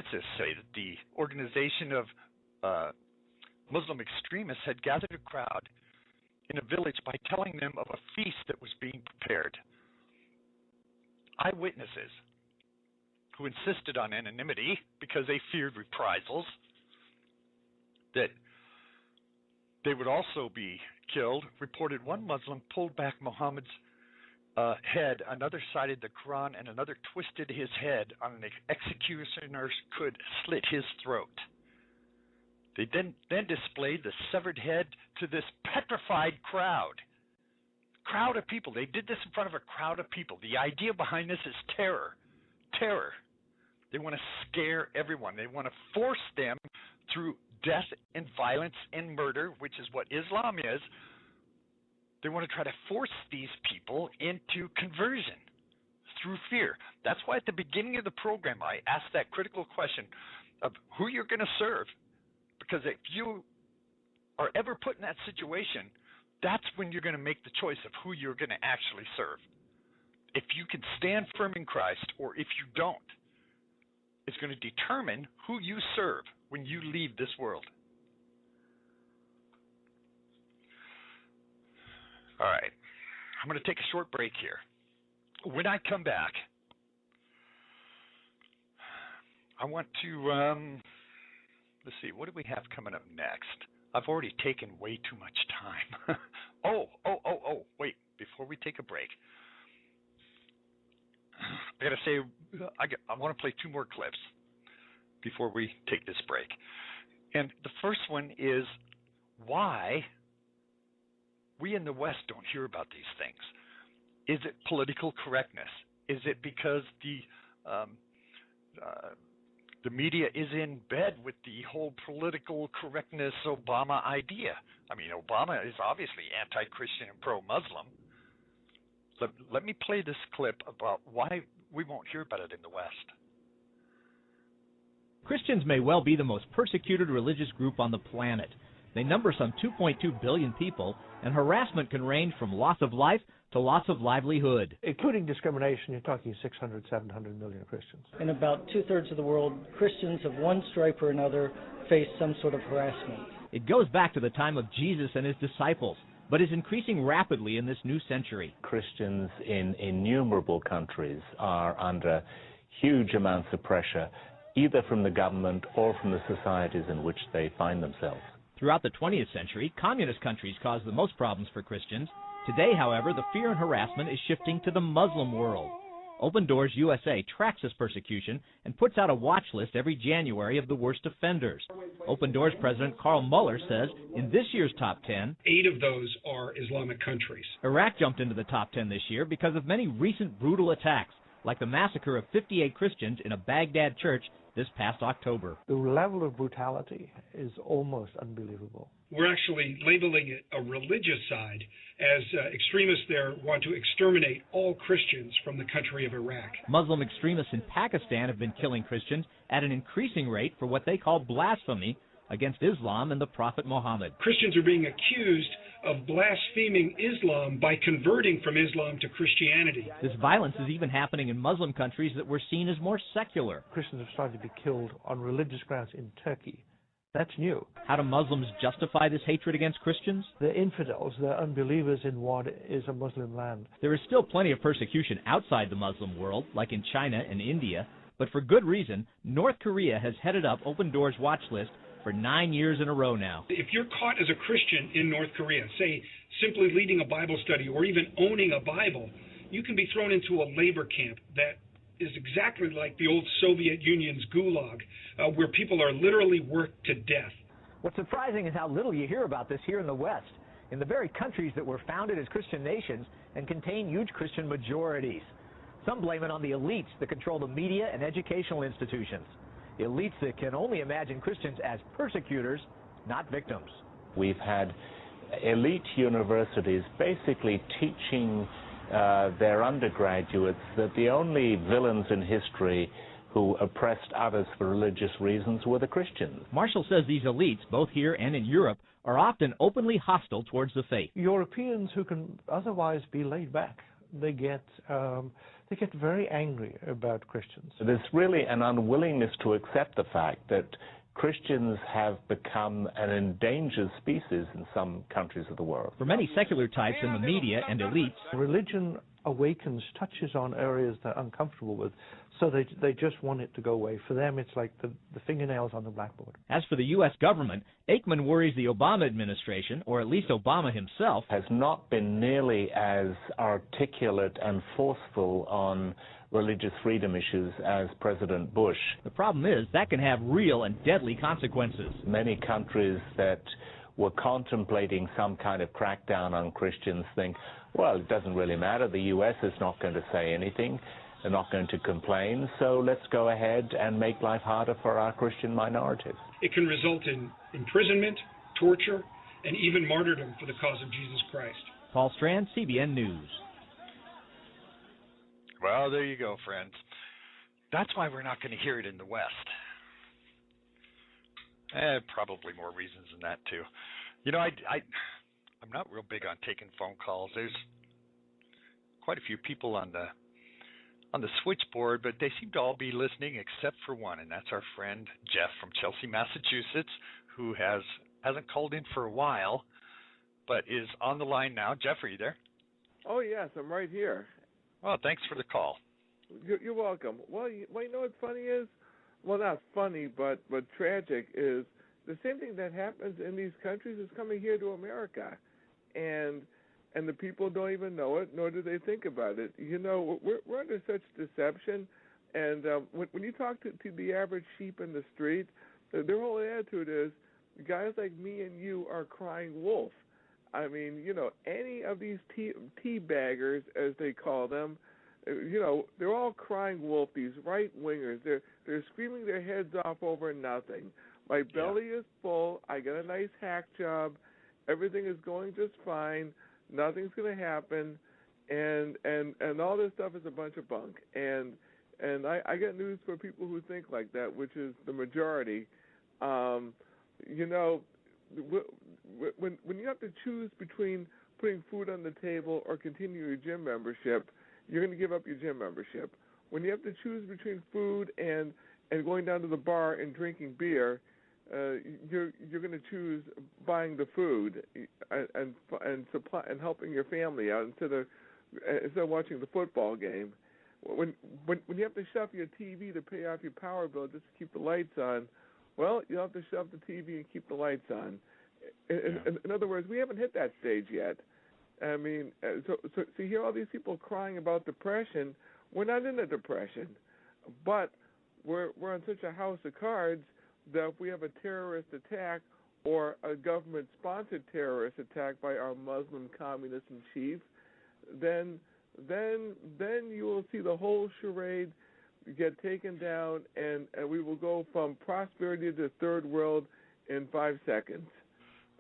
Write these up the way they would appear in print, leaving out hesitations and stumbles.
eyewitnesses say that the organization of Muslim extremists had gathered a crowd in a village by telling them of a feast that was being prepared. Eyewitnesses who insisted on anonymity because they feared reprisals, that they would also be killed, reported one Muslim pulled back Muhammad's head, another cited the Quran, and another twisted his head on an executioner could slit his throat. They then displayed the severed head to this petrified crowd of people. They did this in front of a crowd of people. The idea behind this is terror. Terror. They want to scare everyone. They want to force them through death and violence and murder, which is what Islam is. They want to try to force these people into conversion through fear. That's why at the beginning of the program I asked that critical question of who you're going to serve. Because if you are ever put in that situation, that's when you're going to make the choice of who you're going to actually serve. If you can stand firm in Christ or if you don't, it's going to determine who you serve when you leave this world. All right. I'm going to take a short break here. When I come back, I want to, let's see, what do we have coming up next? I've already taken way too much time. Wait, before we take a break, I got to say, I want to play two more clips before we take this break. And the first one is why we in the West don't hear about these things. Is it political correctness? Is it because the media is in bed with the whole political correctness Obama idea? I mean, Obama is obviously anti-Christian and pro-Muslim. Let me play this clip about why we won't hear about it in the West. Christians may well be the most persecuted religious group on the planet. They number some 2.2 billion people, and harassment can range from loss of life to loss of livelihood. Including discrimination, you're talking 600, 700 million Christians. In about two-thirds of the world, Christians of one stripe or another face some sort of harassment. It goes back to the time of Jesus and his disciples, but is increasing rapidly in this new century. Christians in innumerable countries are under huge amounts of pressure, either from the government or from the societies in which they find themselves. Throughout the 20th century, communist countries caused the most problems for Christians. Today, however, the fear and harassment is shifting to the Muslim world. Open Doors USA tracks this persecution and puts out a watch list every January of the worst offenders. Open Doors President Carl Muller says in this year's top 10, 8 of those are Islamic countries. Iraq jumped into the top 10 this year because of many recent brutal attacks, like the massacre of 58 Christians in a Baghdad church this past October. The level of brutality is almost unbelievable. We're actually labeling it a religious side, as extremists there want to exterminate all Christians from the country of Iraq. Muslim extremists in Pakistan have been killing Christians at an increasing rate for what they call blasphemy against Islam and the Prophet Muhammad. Christians are being accused of blaspheming Islam by converting from Islam to Christianity. This violence is even happening in Muslim countries that were seen as more secular. Christians have started to be killed on religious grounds in Turkey. That's new. How do Muslims justify this hatred against Christians? They're infidels. They're unbelievers in what is a Muslim land. There is still plenty of persecution outside the Muslim world, like in China and India, but for good reason. North Korea has headed up Open Doors' watch list for 9 years in a row now. If you're caught as a Christian in North Korea, say simply leading a Bible study or even owning a Bible, you can be thrown into a labor camp that is exactly like the old Soviet Union's gulag, where people are literally worked to death. What's surprising is how little you hear about this here in the West, in the very countries that were founded as Christian nations and contain huge Christian majorities. Some blame it on the elites that control the media and educational institutions. Elites that can only imagine Christians as persecutors, not victims. We've had elite universities basically teaching their undergraduates that the only villains in history who oppressed others for religious reasons were the Christians. Marshall says these elites, both here and in Europe, are often openly hostile towards the faith. Europeans who can otherwise be laid back, they get they get very angry about Christians. So there's really an unwillingness to accept the fact that Christians have become an endangered species in some countries of the world. For many secular types in the media and elites, Religion awakens, touches on areas they're uncomfortable with, so they just want it to go away. For them, it's like the fingernails on the blackboard. as for the U.S. government, Aikman worries the Obama administration, or at least Obama himself, Has not been nearly as articulate and forceful on religious freedom issues as President Bush. the problem is that can have real and deadly consequences. Many countries that were contemplating some kind of crackdown on Christians think, well, it doesn't really matter. The U.S. is not going to say anything. They're not going to complain. So let's go ahead and make life harder for our Christian minorities. It can result in imprisonment, torture, and even martyrdom for the cause of Jesus Christ. Paul Strand, CBN News. Well, there you go, friends. That's why we're not going to hear it in the West. Probably more reasons than that, too. You know, I'm not real big on taking phone calls. There's quite a few people on the switchboard, but they seem to all be listening except for one, and that's our friend Jeff from Chelsea, Massachusetts, who hasn't called in for a while, but is on the line now. Jeff, are you there? Oh, yes, I'm right here. Well, thanks for the call. You're welcome. Well, you know what's funny is? Well, not funny, but tragic is the same thing that happens in these countries is coming here to America. And the people don't even know it, nor do they think about it. You know, we're under such deception. And when you talk to the average sheep in the street, their whole attitude is, guys like me and you are crying wolf. I mean, you know, any of these tea baggers, as they call them, you know, they're all crying wolf, these right-wingers. They're screaming their heads off over nothing. My belly is full. I got a nice hack job. Everything is going just fine. Nothing's going to happen. And all this stuff is a bunch of bunk. And I got news for people who think like that, which is the majority. You know, when you have to choose between putting food on the table or continue your gym membership, you're going to give up your gym membership. When you have to choose between food and going down to the bar and drinking beer, you're going to choose buying the food and helping your family out instead of watching the football game. When you have to shove your TV to pay off your power bill just to keep the lights on, well, you'll have to shove the TV and keep the lights on. In other words, we haven't hit that stage yet. I mean, so you hear all these people crying about depression. We're not in a depression, but we're on such a house of cards that if we have a terrorist attack or a government-sponsored terrorist attack by our Muslim communist in chief, then you will see the whole charade get taken down, and we will go from prosperity to third world in 5 seconds.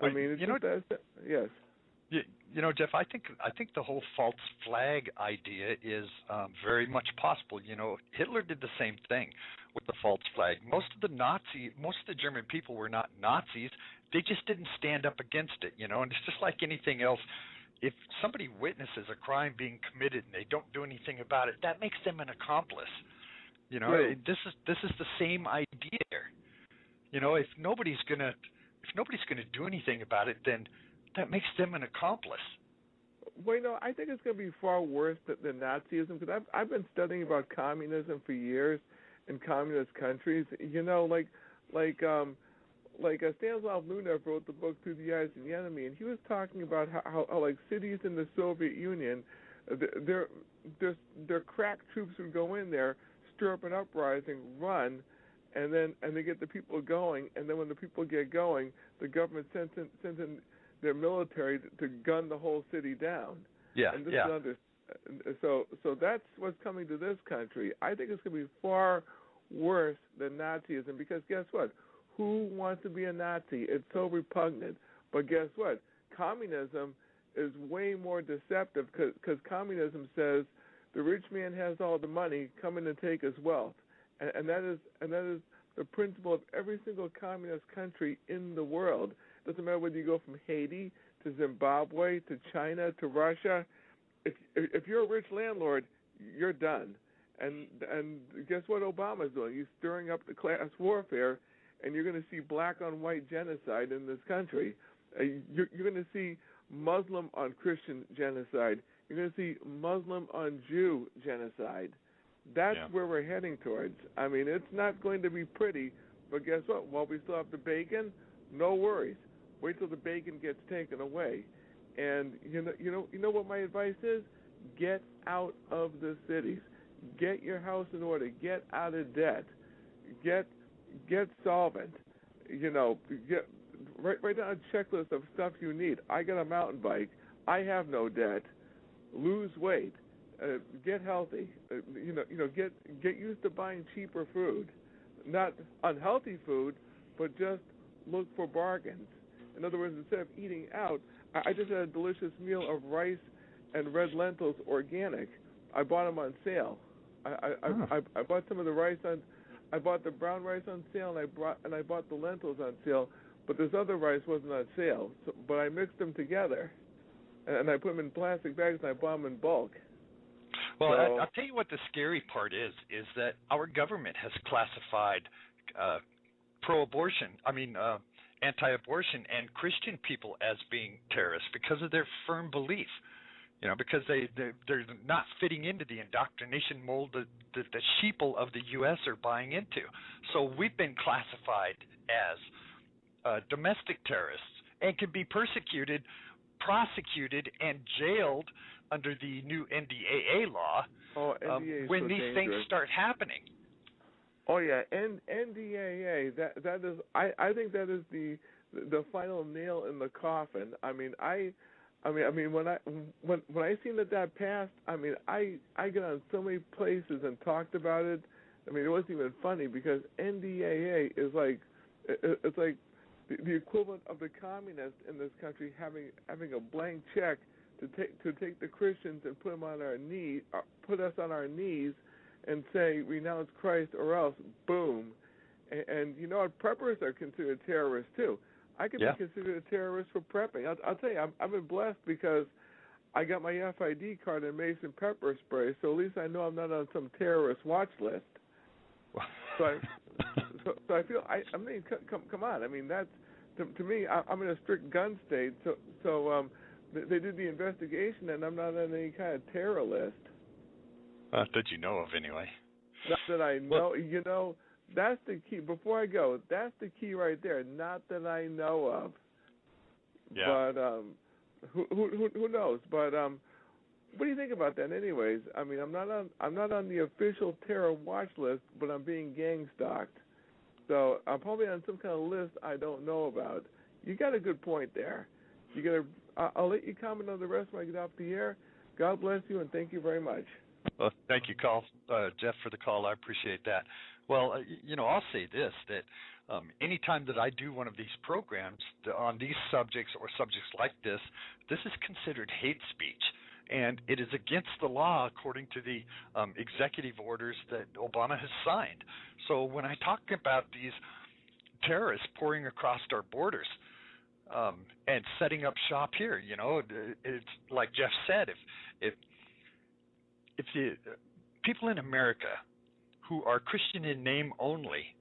Well, I mean, it's just that, yes. You know, Jeff, I think the whole false flag idea is very much possible. You know, Hitler did the same thing with the false flag. Most of the German people were not Nazis. They just didn't stand up against it, you know, and it's just like anything else. If somebody witnesses a crime being committed and they don't do anything about it, that makes them an accomplice. You know, Right. this is the same idea here. You know, if nobody's gonna do anything about it, then that makes them an accomplice. Well, you know, I think it's going to be far worse than Nazism, because I've been studying about communism for years in communist countries. You know, like Stanislav Lunev wrote the book Through the Eyes of the Enemy, and he was talking about how like cities in the Soviet Union, their crack troops would go in there, stir up an uprising, run, and they get the people going, and then when the people get going, the government sends in their military to gun the whole city down. Yeah, and this is so that's what's coming to this country. I think it's going to be far worse than Nazism, because guess what? Who wants to be a Nazi? It's so repugnant. But guess what? Communism is way more deceptive, because communism says the rich man has all the money, come in and take his wealth. And that is the principle of every single communist country in the world. Doesn't matter whether you go from Haiti to Zimbabwe to China to Russia. If you're a rich landlord, you're done. And guess what Obama's doing? He's stirring up the class warfare, and you're going to see black on white genocide in this country. You're going to see Muslim on Christian genocide. You're going to see Muslim on Jew genocide. That's where we're heading towards. I mean, it's not going to be pretty, but guess what? While we still have the bacon, no worries. Wait till the bacon gets taken away. And you know what my advice is? Get out of the cities. Get your house in order. Get out of debt. Get solvent. Write down a checklist of stuff you need. I got a mountain bike. I have no debt. Lose weight. Get healthy. Get used to buying cheaper food, not unhealthy food, but just look for bargains. In other words, instead of eating out, I just had a delicious meal of rice and red lentils, organic. I bought them on sale. I bought some of the rice on. I bought the brown rice on sale, and I bought the lentils on sale. But this other rice wasn't on sale. But I mixed them together, and I put them in plastic bags, and I bought them in bulk. Well, I'll tell you what the scary part is that our government has classified anti-abortion and Christian people as being terrorists because of their firm belief. Because they're not fitting into the indoctrination mold that the sheeple of the U.S. are buying into. So we've been classified as domestic terrorists and can be persecuted, prosecuted, and jailed under the new NDAA law when these things start happening. Oh yeah, NDAA. That is. I think that is the final nail in the coffin. I mean when I seen that passed, I got on so many places and talked about it. I mean, it wasn't even funny because NDAA is like it's like the equivalent of the communists in this country having a blank check to take the Christians and put them on our knee, put us on our knees, and say renounce Christ or else. Boom. And you know what? Preppers are considered terrorists too. I could be considered a terrorist for prepping. I'll tell you, I've been blessed because I got my FID card and Mason pepper spray, so at least I know I'm not on some terrorist watch list. So I feel. I mean, come on. I mean, that's to me. I'm in a strict gun state, so they did the investigation, and I'm not on any kind of terror list. That you know of, anyway. Not that I know. Well, that's the key. Before I go, that's the key right there. Not that I know of. Yeah. But who knows? But what do you think about that, anyways? I mean, I'm not on the official terror watch list, but I'm being gang stalked. So I'm probably on some kind of list I don't know about. You got a good point there. I'll let you comment on the rest when I get off the air. God bless you, and thank you very much. Well, thank you, Jeff, for the call. I appreciate that. Well, I'll say this, that anytime that I do one of these programs on these subjects or subjects like this is considered hate speech. And it is against the law according to the executive orders that Obama has signed. So when I talk about these terrorists pouring across our borders and setting up shop here, it's like Jeff said, if the people in America who are Christian in name only,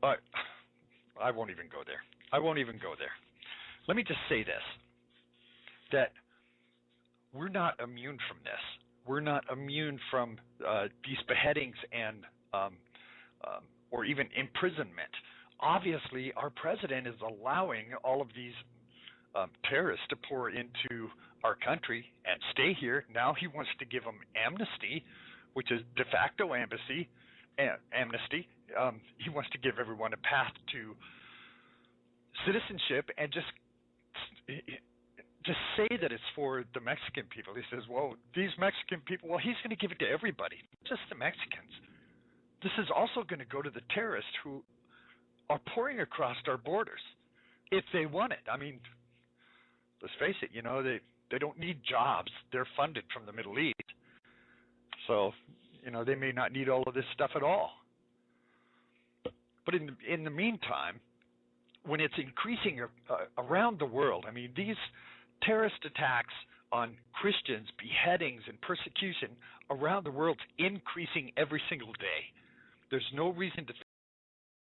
I won't even go there. Let me just say this, that we're not immune from this. We're not immune from these beheadings and or even imprisonment. Obviously, our president is allowing all of these terrorists to pour into our country and stay here. Now he wants to give them amnesty, which is de facto amnesty. He wants to give everyone a path to citizenship and just say that it's for the Mexican people. He says, well, these Mexican people, well, he's going to give it to everybody, not just the Mexicans. This is also going to go to the terrorists who are pouring across our borders if they want it. I mean, let's face it, they don't need jobs. They're funded from the Middle East. So, they may not need all of this stuff at all. But in the meantime, when it's increasing around the world, I mean, these terrorist attacks on Christians, beheadings, and persecution around the world is increasing every single day. There's no reason to